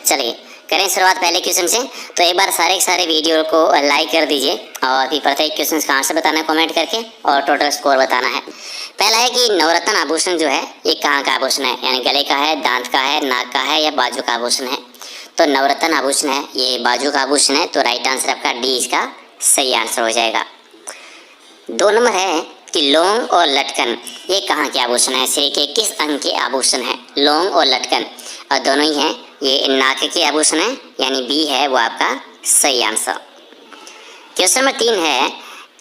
चलिए करें शुरुआत पहले क्वेश्चन से। तो एक बार सारे के सारे वीडियो को लाइक कर दीजिए और फिर प्रत्येक क्वेश्चन का आंसर बताना है कमेंट करके और टोटल स्कोर बताना है। पहला है कि नवरत्न आभूषण जो है ये कहाँ का आभूषण है, यानी गले का है, दांत का है, नाक का है या बाजू का आभूषण है। तो नवरत्न आभूषण है, ये बाजू का आभूषण है, तो राइट आंसर आपका डी इसका सही आंसर हो जाएगा। 2 नंबर है कि लौंग और लटकन ये कहाँ के आभूषण है, शरीर के किस अंग के आभूषण है। लौंग और लटकन और दोनों ही हैं, ये नाक के आभूषण है, यानी बी है वो आपका सही आंसर। क्वेश्चन नंबर 3 है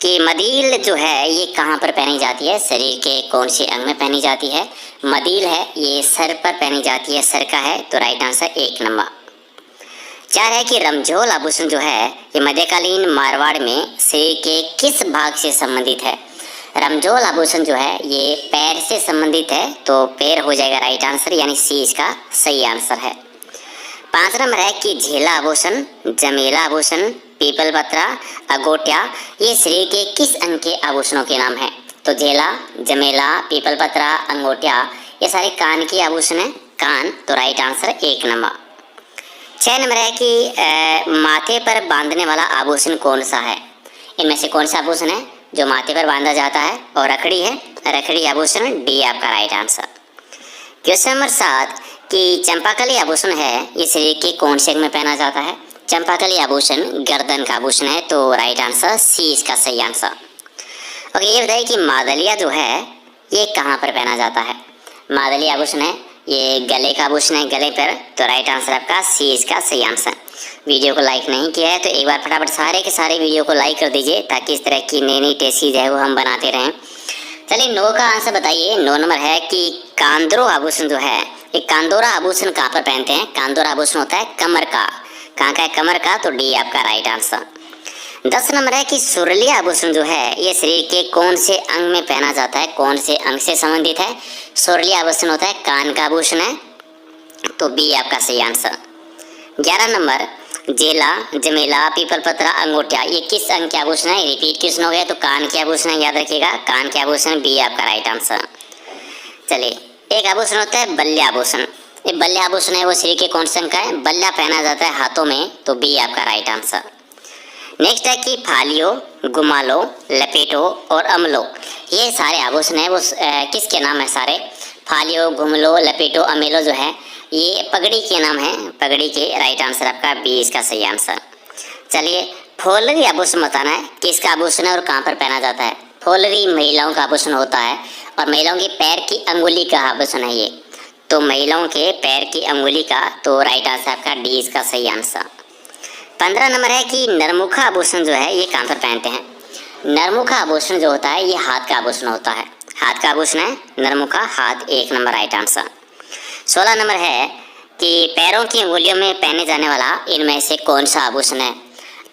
कि मदील जो है ये कहाँ पर पहनी जाती है, शरीर के कौन से अंग में पहनी जाती है। मदील है ये सर पर पहनी जाती है, सर का है, तो राइट आंसर 1 नंबर। 4 है कि रमझोल आभूषण जो है ये मध्यकालीन मारवाड़ में शरीर के किस भाग से संबंधित है। रमझोल आभूषण जो है ये पैर से संबंधित है, तो पैर हो जाएगा राइट आंसर, यानी सी इसका सही आंसर है। 5 नंबर है कि झेला आभूषण, जमेला आभूषण, पीपल पत्रा, अगोटिया ये शरीर के किस अंग के आभूषणों के नाम है। तो झेला, जमेला, पीपल पत्रा, अंगोटिया ये सारे कान के आभूषण है, कान, तो राइट आंसर 1 नंबर। 6 नंबर है कि माथे पर बांधने वाला आभूषण कौन सा है। इनमें से कौन सा आभूषण है जो माथे पर बांधा जाता है, और रखड़ी है, रखड़ी आभूषण, डी आपका राइट आंसर। क्वेश्चन नंबर 7 कि चंपाकली आभूषण है ये शरीर के कौन से अंग में पहना जाता है। चंपाकली आभूषण गर्दन का आभूषण है, तो राइट आंसर सी इसका सही आंसर। ओके, ये बताइए कि मादलिया जो है ये कहाँ पर पहना जाता है। मादली आभूषण है ये गले का आभूषण है, गले पर, तो राइट आंसर आपका सी इसका सही आंसर। वीडियो को लाइक नहीं किया है तो एक बार फटाफट सारे के सारे वीडियो को लाइक कर दीजिए ताकि इस तरह की नई नई टेस्टीज है वो हम बनाते रहें। चलिए 9 का आंसर बताइए। 9 नंबर है कि कांदोरा आभूषण जो है ये कांदोरा आभूषण कहाँ पर पहनते हैं। कांदोरा आभूषण होता है कमर का, कहाँ का है, कमर का, तो डी आपका राइट आंसर। 10 नंबर है कि सुरली आभूषण जो है ये शरीर के कौन से अंग में पहना जाता है, कौन से अंग से संबंधित है। सुरली आभूषण होता है कान का आभूषण है, तो बी आपका सही आंसर। 11 नंबर जेला, जमेला, पीपल पत्रा, अंगूठा ये किस अंग के आभूषण है। रिपीट क्वेश्चन हो गया, तो कान के आभूषण है, याद रखिएगा, कान के आभूषण, बी आपका राइट आंसर। चलिए एक आभूषण होता है बल्ले आभूषण, ये बल्ले आभूषण है वो शरीर के कौन से अंग का है। बल्ला पहना जाता है हाथों में, तो बी आपका राइट आंसर। नेक्स्ट है कि फालियो, गुमालो, लपेटो और अमलो ये सारे आभूषण है वो किसके नाम है सारे। फालियो, घुमलो, लपेटो, अमेलो जो है ये पगड़ी के नाम है, पगड़ी के, राइट आंसर आपका बी इसका सही आंसर। चलिए फोलरी आभूषण बताना है किसका आभूषण है और कहाँ पर पहना जाता है। फोलरी महिलाओं का आभूषण होता है और महिलाओं के पैर की अंगुली का आभूषण है ये, तो महिलाओं के पैर की अंगुली का, तो राइट आंसर आपका डी इसका सही आंसर। 15 नंबर है कि नरमुखा आभूषण जो है ये कहाँ पर पहनते हैं। नरमुखा आभूषण जो होता है ये हाथ का आभूषण होता है, हाथ का आभूषण है नरमुखा, हाथ, 1 नंबर राइट आंसर। 16 नंबर है कि पैरों की अंगुलियों में पहने जाने वाला इनमें से कौन सा आभूषण है।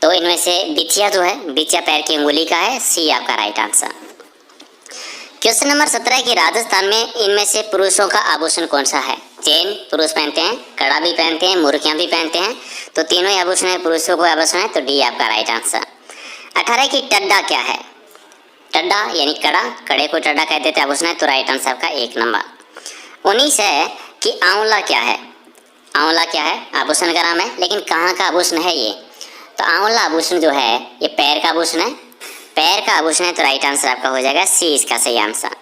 तो इनमें से बिछिया जो है, बिछिया पैर की अंगुली का है, सी आपका राइट आंसर। क्वेश्चन नंबर 17 कि राजस्थान में इनमें से पुरुषों का आभूषण कौन सा है। चेन पुरुष पहनते हैं, कड़ा भी पहनते हैं, मुर्कियाँ भी पहनते हैं, तो तीनों ही आभूषण है पुरुषों को आभूषण है, तो डी आपका राइट आंसर। 18 की टड्डा क्या है। टड्डा यानी कड़ा, कड़े को टड्डा कहते थे, आभूषण है, तो राइट आंसर आपका 1 नंबर। 19 है कि आंवला क्या है। आंवला क्या है, आभूषण का नाम है, लेकिन कहाँ का आभूषण है ये। तो आंवला आभूषण जो है ये पैर का आभूषण है, पैर का आभूषण है, तो राइट आंसर आपका हो जाएगा सी इसका सही आंसर।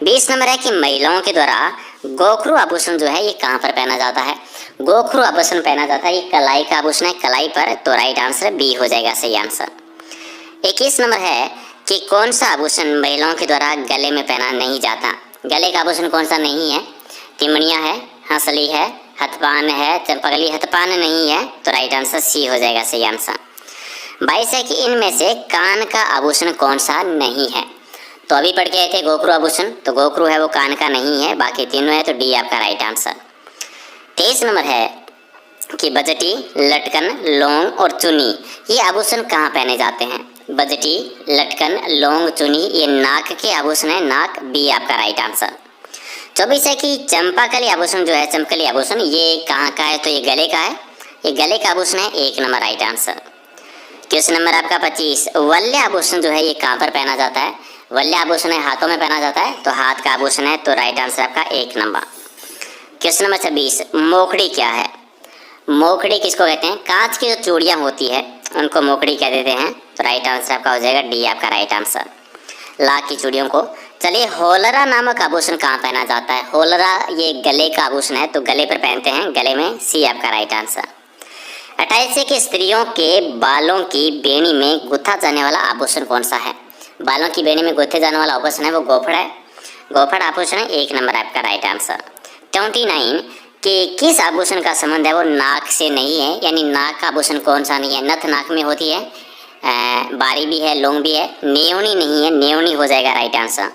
20 नंबर है कि महिलाओं के द्वारा गोखरू आभूषण जो है ये कहाँ पर पहना जाता है। गोखरू आभूषण पहना जाता है, ये कलाई का आभूषण है, कलाई पर, तो राइट आंसर बी हो जाएगा सही आंसर। 21 नंबर है कि कौन सा आभूषण महिलाओं के द्वारा गले में पहना नहीं जाता। गले का आभूषण कौन सा नहीं है। तिमड़ियाँ है, हंसली है, हथपान है, चंपकली, हथपान नहीं है, तो राइट आंसर सी हो जाएगा सही आंसर। 22 है कि इनमें से कान का आभूषण कौन सा नहीं है। तो अभी पढ़ के आए थे गोखरू आभूषण, तो गोखरू है वो कान का नहीं है, बाकी तीनों है, तो डी आपका राइट आंसर। 23 नंबर है कि बजटी, लटकन, लौंग और चुनी ये आभूषण कहाँ पहने जाते हैं। बजटी, लटकन, लौंग, चुनी ये नाक के आभूषण है, नाक, बी आपका राइट आंसर। 24 है कि चंपाकली आभूषण जो है, चंपकली आभूषण ये कहाँ का है। तो ये गले का है, ये गले का आभूषण है, 1 number right answer. Question number आपका 25 वल्य आभूषण जो है ये कहाँ पर पहना जाता है। वल्य आभूषण है हाथों में पहना जाता है, तो हाथ का आभूषण है, तो राइट आंसर आपका 1 नंबर। क्वेश्चन नंबर 26 मोखड़ी क्या है। मोकड़ी किसको कहते हैं? कांच की जो चूड़ियाँ होती है उनको मोकड़ी कह देते हैं। तो राइट आंसर आपका हो जाएगा डी, आपका राइट आंसर, लाख की चूड़ियों को। चलिए, होलरा नामक आभूषण कहाँ पहना जाता है? होलरा ये गले का आभूषण है, तो गले पर पहनते हैं, गले में, सी आपका राइट आंसर। 28 है कि स्त्रियों के बालों की बेनी में गुथा जाने वाला आभूषण कौन सा है? बालों की बेनी में गुथे जाने वाला आभूषण है वो गोफड़ है, गोफड़ आभूषण है, 1 नंबर आपका राइट आंसर। 29 कि किस आभूषण का संबंध है वो नाक से नहीं है, यानी नाक का आभूषण कौन सा नहीं है? नथ नाक में होती है, बारी भी है, लोंग भी है, नेवनी नहीं है, नेवनी हो जाएगा राइट आंसर।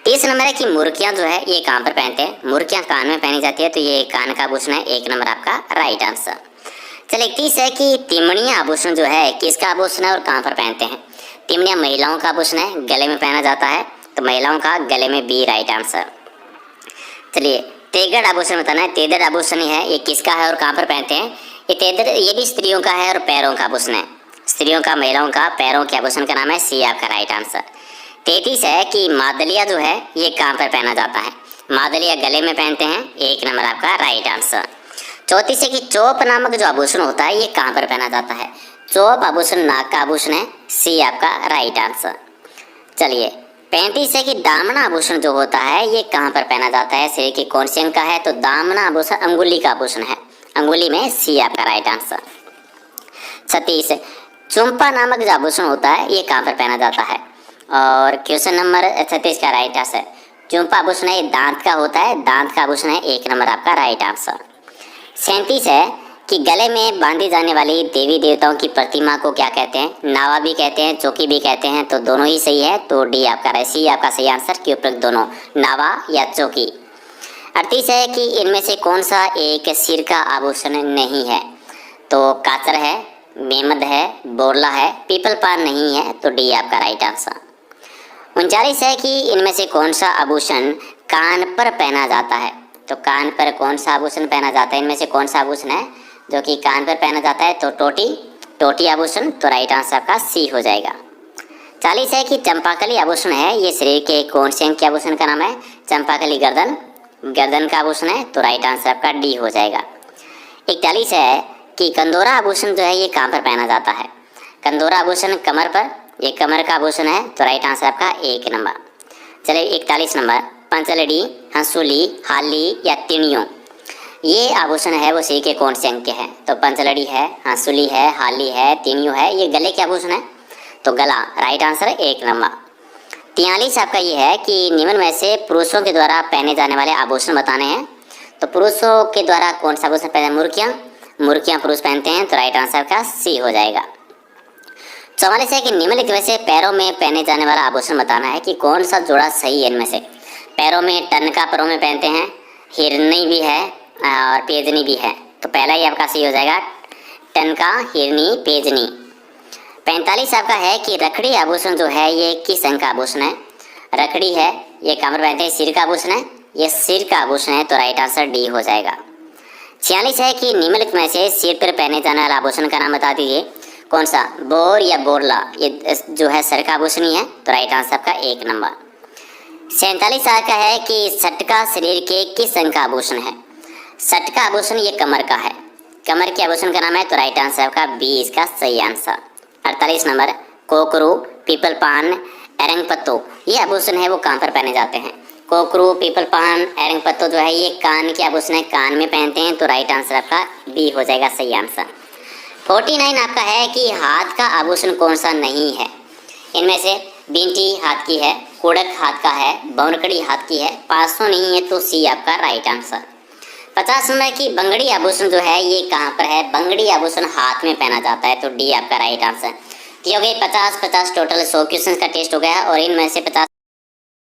30 नंबर है कि मुर्कियाँ जो है ये कहाँ पर पहनते हैं? मुर्कियाँ कान में पहनी जाती है, तो ये कान का आभूषण है, 1 नंबर आपका राइट आंसर। चलिए, 31 है कि तिमणिया आभूषण जो है किसका आभूषण है और कहाँ पर पहनते हैं? तिमणिया महिलाओं का आभूषण है, गले में पहना जाता है, तो महिलाओं का गले में, बी राइट आंसर। चलिए, तेगड़ आभूषण बताना है। तेदड़ आभूषण है ये किसका है और कहाँ पर पहनते हैं? ये तेदड़ ये भी स्त्रियों का है और पैरों का आभूषण है, स्त्रियों का, महिलाओं का पैरों के आभूषण का नाम है, सी आपका राइट आंसर। 33 है कि मादलिया जो है ये कहाँ पर पहना जाता है? मादलिया गले में पहनते हैं, 1 नंबर आपका राइट आंसर। 34 है कि चौप नामक जो आभूषण होता है ये कहाँ पर पहना जाता है? चौप आभूषण नाक का आभूषण है, सी आपका राइट आंसर। चलिए, 35 है कि दामना आभूषण जो होता है ये कहाँ पर पहना जाता है? शरीर के कौन से अंग का है? तो दामना आभूषण अंगुली का आभूषण है, अंगुली में, सी आपका राइट आंसर। 36 चुम्पा नामक जो आभूषण होता है ये कहाँ पर पहना जाता है? और क्वेश्चन नंबर 36 का राइट आंसर, चुम्पा आभूषण है, दांत का होता है, दांत का आभूषण है, 1 नंबर आपका राइट आंसर। 37 है कि गले में बांधी जाने वाली देवी देवताओं की प्रतिमा को क्या कहते हैं? नावा भी कहते हैं, चौकी भी कहते हैं, तो दोनों ही सही है, तो डी आपका, सी आपका सही आंसर, कि उपरोक्त दोनों, नावा या चौकी। 38 है कि इनमें से कौन सा एक सिर का आभूषण नहीं है? तो काचर है, मेमद है, बोरला है, पीपल पान नहीं है, तो डी आपका राइट आंसर। 39 है कि इनमें से कौन सा आभूषण कान पर पहना जाता है? तो कान पर कौन सा आभूषण पहना जाता है? इनमें से कौन सा आभूषण है जो कि कान पर पहना जाता है? तो टोटी आभूषण, तो राइट आंसर आपका सी हो जाएगा। 40 है कि चंपाकली आभूषण है ये शरीर के कौन से अंग के आभूषण का नाम है? चंपाकली गर्दन का आभूषण है, तो राइट आंसर आपका डी हो जाएगा। 41 है कि कंदोरा आभूषण जो है ये कहाँ पर पहना जाता है? कंदोरा आभूषण कमर पर, ये कमर का आभूषण है, तो राइट आंसर आपका 1 नंबर। चलिए, 41 नंबर, पंचलड़ी, हंसुली, हाली या तिणियों, ये आभूषण है वो शरीर के कौन से अंग के हैं? तो पंचलड़ी है, हंसुली है, हाली है, तिणियों है, ये गले के आभूषण है, तो गला राइट आंसर है, 1 नंबर। 43 आपका ये है कि निम्न में से पुरुषों के द्वारा पहने जाने वाले आभूषण बताने हैं। तो पुरुषों के द्वारा कौन सा आभूषण पहने? मुर्कियाँ पुरुष पहनते हैं, तो राइट आंसर का सी हो जाएगा। 44 है कि निम्नलिखित में से पैरों में पहने जाने वाला आभूषण बताना है कि कौन सा जोड़ा सही है इनमें से। पैरों में, टन का पैरों में पहनते हैं, हिरनी भी है और पेजनी भी है, तो पहला ही आपका सही हो जाएगा, टन का, हिरनी, पेजनी। 45 आपका है कि रखड़ी आभूषण जो है ये किस अंग का आभूषण है? रखड़ी है ये कमर पहनते हैं, सिर का आभूषण है, ये सिर का आभूषण है, तो राइट आंसर डी हो जाएगा। 46 है कि निम्नलिखित में से सिर पर पहने जाने वाला आभूषण का नाम बता दीजिए, कौन सा? बोर या बोरला, ये जो है सर का आभूषण ही है, तो राइट आंसर आपका 1 नंबर। 47 का है कि सटका शरीर के किस अंग का आभूषण है? सटका आभूषण ये कमर का है, कमर के आभूषण का नाम है, तो राइट आंसर आपका बी इसका सही आंसर। 48 नंबर, कोकरू, पीपल पान, एरंग पत्तो, ये आभूषण है वो कहाँ पर पहने जाते हैं? कोकरू, पीपल पान, एरंग पत्तो जो है ये कान के आभूषण है, कान में पहनते हैं, तो राइट आंसर आपका बी हो जाएगा सही आंसर। 49 आपका है कि हाथ का आभूषण कौन सा नहीं है? इनमें से बींटी हाथ की है, कुड़क हाथ का है, बौनकड़ी हाथ की है, पासों नहीं है, तो सी आपका राइट आंसर। 50 नंबर की बंगड़ी आभूषण जो है ये कहाँ पर है? बंगड़ी आभूषण हाथ में पहना जाता है, तो डी आपका राइट आंसर। क्योंकि 50 टोटल 100 क्वेश्चन का टेस्ट हो गया और इनमें से 50